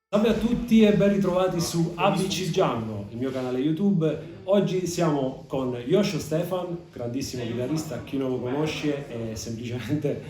Salve a tutti e ben ritrovati su ABC Django, il mio canale YouTube. Oggi siamo con Yoshio Stefan, grandissimo chitarrista, chi non lo conosce è semplicemente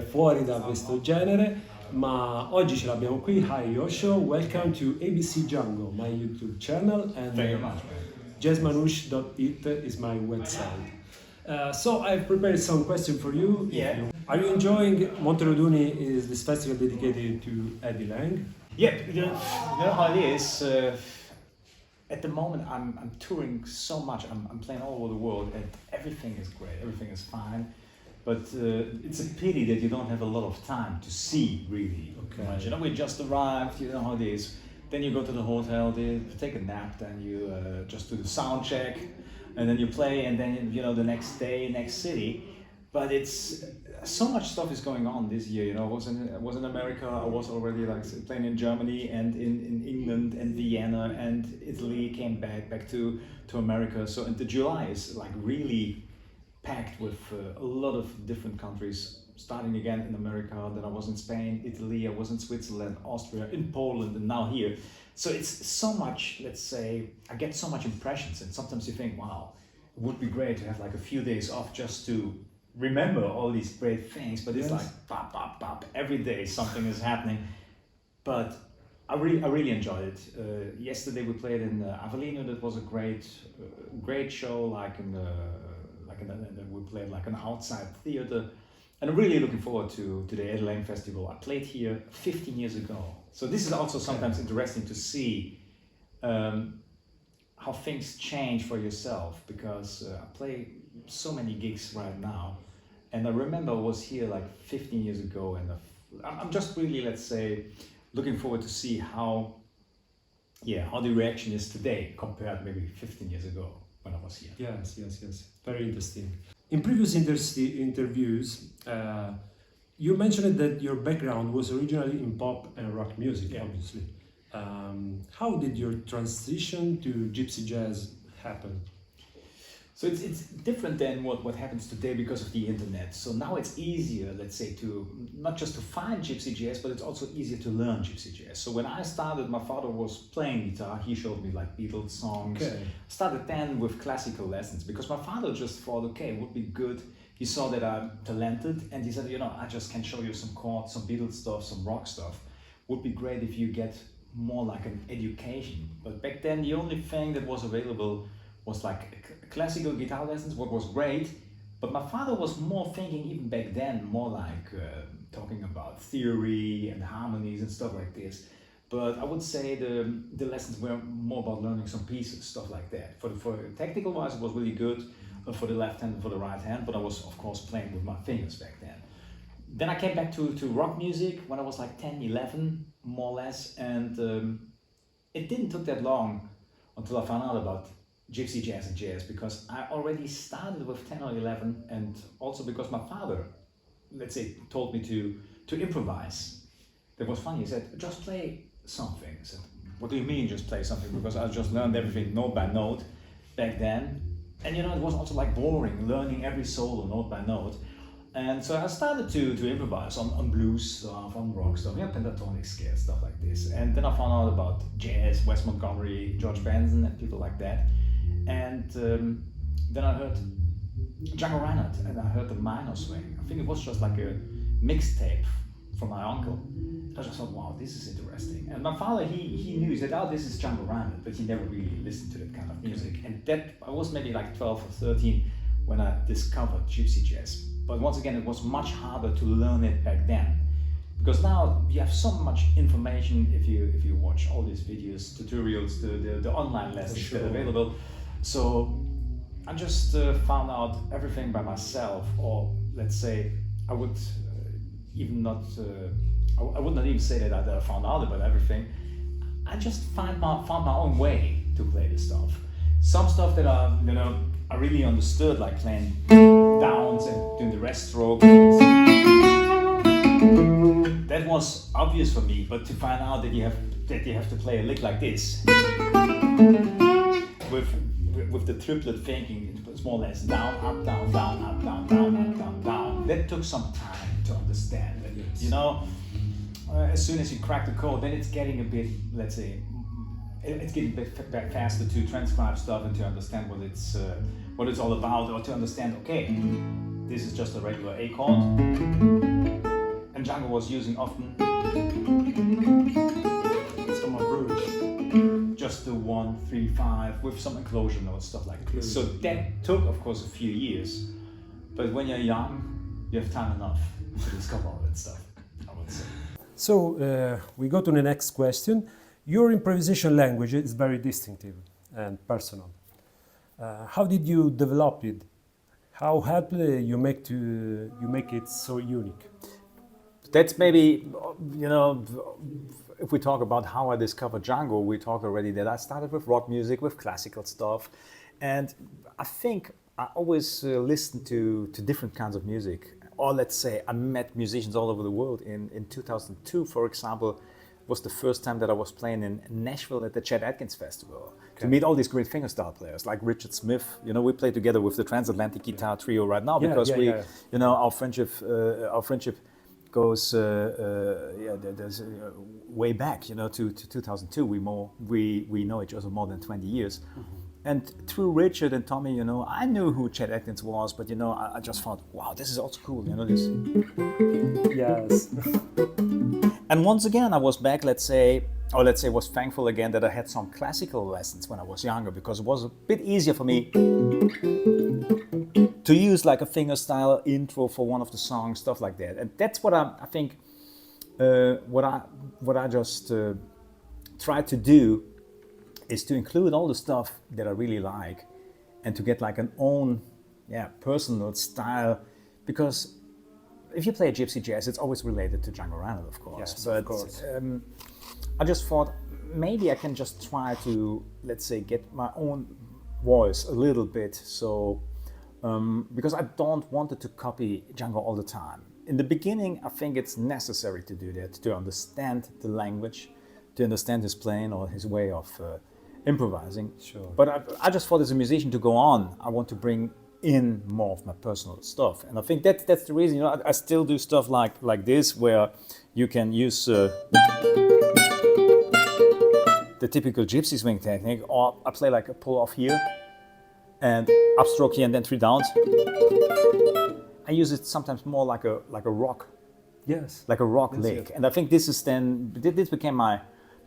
fuori da questo genere, ma oggi ce l'abbiamo qui. Hi Yoshio, welcome to ABC Django, my YouTube channel, and Thank you very much. jazzmanouche.it is my website. So I've prepared some questions for you. Yeah. Are you enjoying Monteroduni? Is this festival dedicated to Eddie Lang? Yeah, you know how it is. At the moment, I'm touring so much. I'm playing all over the world, and everything is great. Everything is fine, but it's a pity that you don't have a lot of time to see really much. You know, we just arrived. You know how it is. Then you go to the hotel, take a nap, then you just do the sound check, and then you play, and then you know the next day, next city. But it's so much stuff is going on this year. You know, I was in America. I was already like playing in Germany and in England and Vienna and Italy. Came back to America. So and the July is like really packed with a lot of different countries. Starting again in America, then I was in Spain, Italy. I was in Switzerland, Austria, in Poland, and now here. So it's so much. Let's say I get so much impressions, and sometimes you think, wow, it would be great to have like a few days off just to remember all these great things, but it's like pop, pop, pop. Every day something is happening. But I really enjoyed it. Yesterday we played in Avellino. That was a great show. We played like an outside theater, and I'm really looking forward to the Eddie Lang Festival. I played here 15 years ago, so this is also sometimes interesting to see how things change for yourself, because I play so many gigs right now. And I remember I was here like 15 years ago, and I'm just really, let's say, looking forward to see how the reaction is today compared maybe 15 years ago when I was here. Yes. Very interesting. In previous interviews, you mentioned that your background was originally in pop and rock music, obviously. How did your transition to gypsy jazz happen? So it's different than what happens today because of the internet. So now it's easier, let's say, to not just to find gypsy jazz, but it's also easier to learn gypsy jazz. So when I started, my father was playing guitar. He showed me like Beatles songs. Okay. Started then with classical lessons because my father just thought, okay, it would be good. He saw that I'm talented, and he said, you know, I just can show you some chords, some Beatles stuff, some rock stuff. Would be great if you get more like an education. But back then, the only thing that was available was like classical guitar lessons, what was great, but my father was more thinking even back then, more like talking about theory and harmonies and stuff like this. But I would say the lessons were more about learning some pieces, stuff like that. For technical wise, it was really good for the left hand and for the right hand, but I was of course playing with my fingers back then. Then I came back to rock music when I was like 10, 11, more or less, and it didn't take that long until I found out about gypsy jazz and jazz, because I already started with 10 or 11, and also because my father, let's say, told me to improvise. That was funny. He said, just play something. I said, what do you mean just play something? Because I just learned everything note by note back then. And you know, it was also like boring, learning every solo note by note. And so I started to improvise on blues stuff, on rock stuff, pentatonic scale, stuff like this. And then I found out about jazz, Wes Montgomery, George Benson, and people like that. And then I heard Django Reinhardt, and I heard the minor swing. I think it was just like a mixtape from my uncle. I just thought, wow, this is interesting. And my father, he knew, he said, oh, this is Django Reinhardt, but he never really listened to that kind of music. And that, I was maybe like 12 or 13 when I discovered gypsy jazz. But once again, it was much harder to learn it back then. Because now you have so much information if you watch all these videos, tutorials, the online lessons that are available. So I just found out everything by myself, or let's say I would even not. I would not even say that I found out about everything. I just found my own way to play this stuff. Some stuff that I really understood, like playing downs and doing the rest stroke. That was obvious for me, but to find out that you have to play a lick like this with the triplet thinking, it's more or less down, up, down, up, down, up, down. That took some time to understand. And, Yes. you know, as soon as you crack the code, then it's getting a bit, let's say, it's getting a bit faster to transcribe stuff and to understand what it's all about, or to understand, okay, this is just a regular A chord. And Django was using often Some approach. just the 1, 3, 5 with some enclosure notes, stuff like this. So that took, of course, a few years. But when you're young, you have time enough to discover all that stuff, I would say. So we go to the next question. Your improvisation language is very distinctive and personal. How did you develop it? How helped you make it so unique? That's maybe, you know, if we talk about how I discovered Django, we talked already that I started with rock music, with classical stuff. And I think I always listened to different kinds of music. Or let's say I met musicians all over the world. In 2002, for example, was the first time that I was playing in Nashville at the Chet Atkins Festival to meet all these great fingerstyle players like Richard Smith. You know, we play together with the Transatlantic Guitar Trio right now because you know, our friendship goes there's way back, you know, to 2002. We know each other more than 20 years. And through Richard and Tommy, you know, I knew who Chet Atkins was, but you know, I just thought, wow, this is also cool, you know, this. Yes. And once again, I was back, was thankful again that I had some classical lessons when I was younger, because it was a bit easier for me to use like a fingerstyle intro for one of the songs, stuff like that. And that's what I think, what I just tried to do is to include all the stuff that I really like and to get like an own personal style, because if you play gypsy jazz, it's always related to Django Reinhardt, of course. Yes, but of course. I just thought maybe I can just try to, let's say, get my own voice a little bit. So, because I don't want it to copy Django all the time. In the beginning, I think it's necessary to do that, to understand the language, to understand his playing or his way of improvising. Sure. But I just thought as a musician to go on, I want to bring in more of my personal stuff, and I think that's the reason. You know, I still do stuff like this, where you can use the typical gypsy swing technique, or I play like a pull off here, and upstroke here, and then 3 downs. I use it sometimes more like a rock, Yes. like a rock That's lick, it. and I think this became my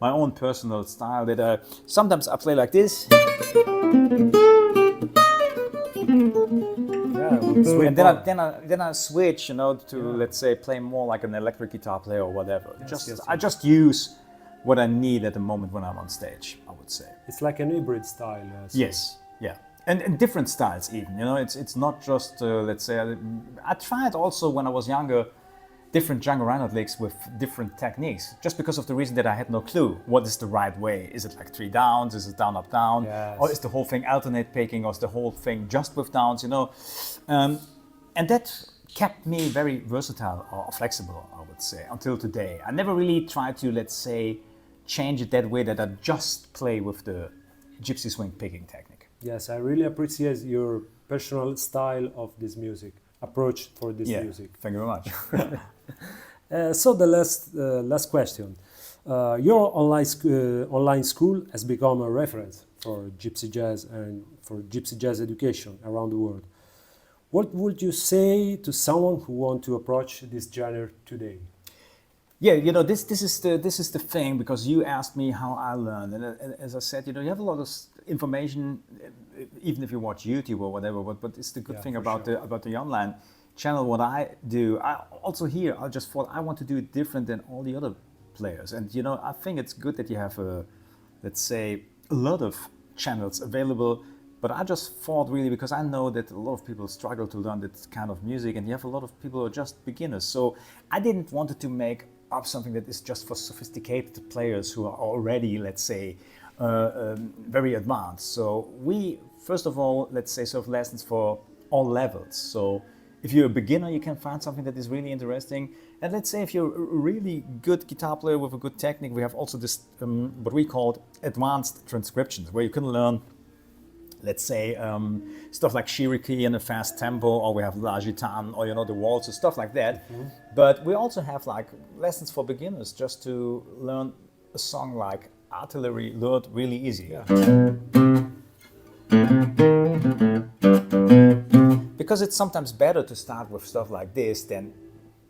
own personal style. That sometimes I play like this. Sweet And part. then I switch, you know, to let's say play more like an electric guitar player or whatever. yes, I just use what I need at the moment when I'm on stage, I would say. It's like an hybrid style. So Yes, yeah, and different styles even. You know, it's not just let's say I tried also when I was younger different Django Reinhardt licks with different techniques, just because of the reason that I had no clue what is the right way. Is it like 3 downs? Is it down, up, down? Yes. Or is the whole thing alternate picking? Or is the whole thing just with downs? You know, and that kept me very versatile or flexible, I would say, until today. I never really tried to, let's say, change it that way, that I just play with the gypsy swing picking technique. Yes, I really appreciate your personal style of this music, approach for this music. Thank you very much. So the last question. Your online school has become a reference for gypsy jazz and for gypsy jazz education around the world. What would you say to someone who wants to approach this genre today? Yeah, you know, this is the thing, because you asked me how I learned, and as I said, you know, you have a lot of information, even if you watch YouTube or whatever. But it's the good thing about the online channel. What I do, I just thought I want to do it different than all the other players, and you know, I think it's good that you have let's say, a lot of channels available. But I just thought really, because I know that a lot of people struggle to learn this kind of music, and you have a lot of people who are just beginners. So I didn't want to make up something that is just for sophisticated players who are already, let's say, very advanced. So we, first of all, let's say, serve lessons for all levels. So if you're a beginner, you can find something that is really interesting. And let's say if you're a really good guitar player with a good technique, we have also this, what we call advanced transcriptions, where you can learn let's say, stuff like Shiriki in a fast tempo, or we have La Gitane, or the waltz, stuff like that. But we also have like lessons for beginners, just to learn a song like Artillery Lourde really easy. Because it's sometimes better to start with stuff like this than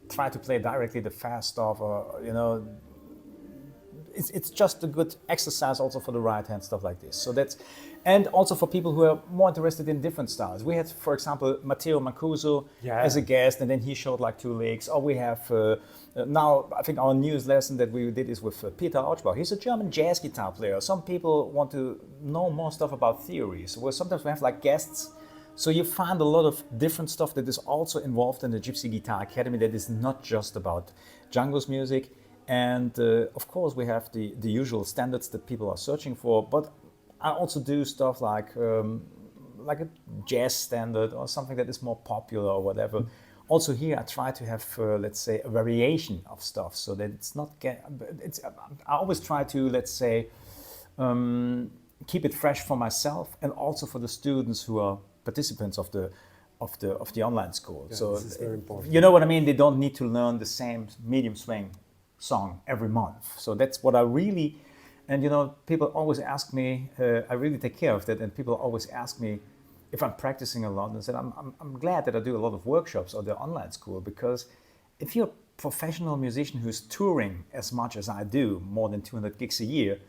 try to play directly the fast stuff, or it's just a good exercise also for the right hand, stuff like this. So that's, and also for people who are more interested in different styles. We had, for example, Matteo Mancuso as a guest, and then he showed like 2 licks. Or we have now, I think our newest lesson that we did is with Peter Autschbach. He's a German jazz guitar player. Some people want to know more stuff about theories. Well, sometimes we have like guests. So you find a lot of different stuff that is also involved in the Gypsy Guitar Academy, that is not just about Django's music. And of course we have the usual standards that people are searching for, but I also do stuff like a jazz standard or something that is more popular or whatever. Also here I try to have, let's say, a variation of stuff, so that it's not I always try to, let's say, keep it fresh for myself and also for the students who are participants of the online school. Yeah, so this is very important. You know what I mean? They don't need to learn the same medium swing song every month. So that's what I really, and people always ask me, I really take care of that, and people always ask me if I'm practicing a lot, and said I'm glad that I do a lot of workshops or the online school, because if you're a professional musician who's touring as much as I do, more than 200 gigs a year,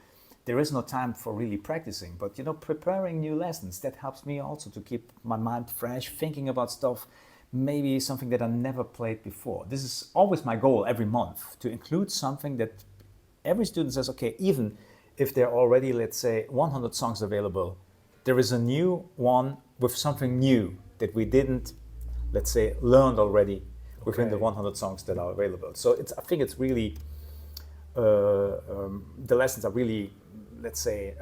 there is no time for really practicing. But preparing new lessons, that helps me also to keep my mind fresh, thinking about stuff, maybe something that I never played before. This is always my goal every month, to include something that every student says, okay, even if there are already, let's say, 100 songs available, there is a new one with something new that we didn't, let's say, learned already within the 100 songs that are available. So I think it's really, the lessons are really, let's say,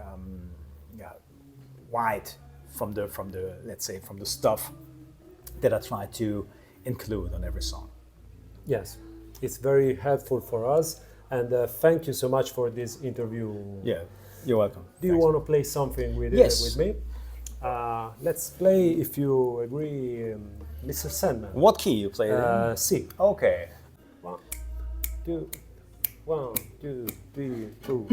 wide from the let's say, from the stuff that I try to include on every song. Yes, it's very helpful for us, and thank you so much for this interview. Yeah, you're welcome. Do you want to play something with me? Let's play, if you agree, Mr. Sandman. What key you play in? C. Okay. 1, 2, 1, 2, 3, 4.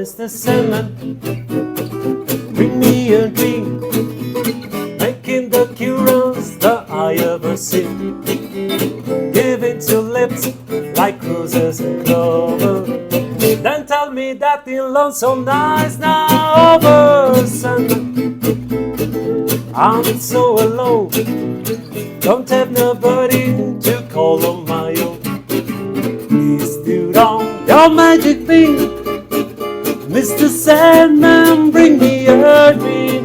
Mr. Sandman, bring me a dream, making the curious the I ever see. Giving to lips like roses and clover. Then tell me that the lonesome night's now over. Sandman, I'm so alone, don't have nobody to call on my own. Please do on your magic thing, Mr. Sandman, bring me a dream.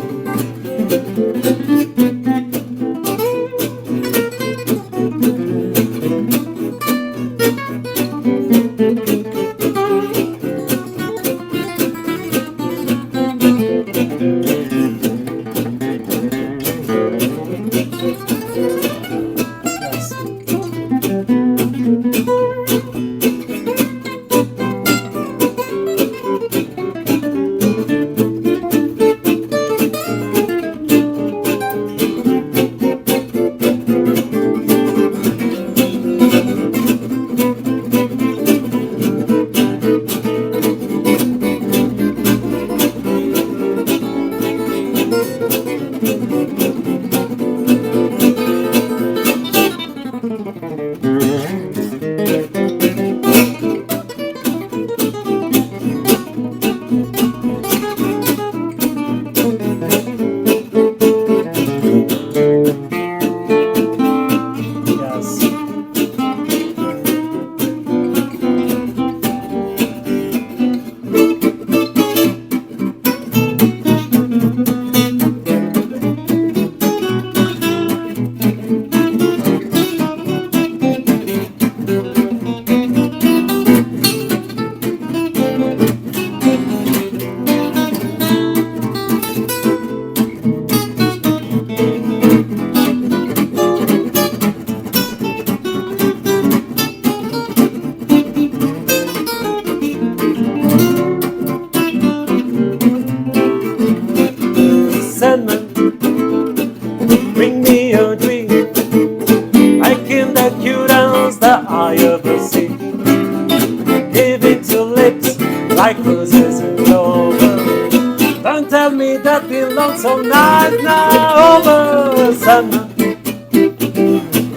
Don't tell me that the lonesome night now over, summer.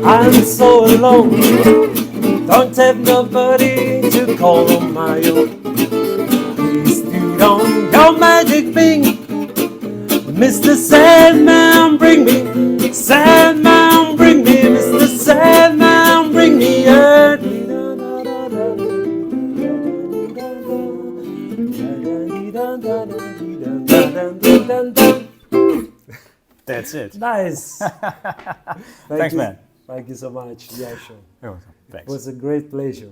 I'm so alone. Don't have nobody to call on my own. Please do on your magic thing, Mr. Sandman, bring me. Sandman, bring me. Mr. Sandman, bring me. That's it. Nice. Thanks, man. Thank you so much, Yasho. You're welcome. It Thanks. was a great pleasure.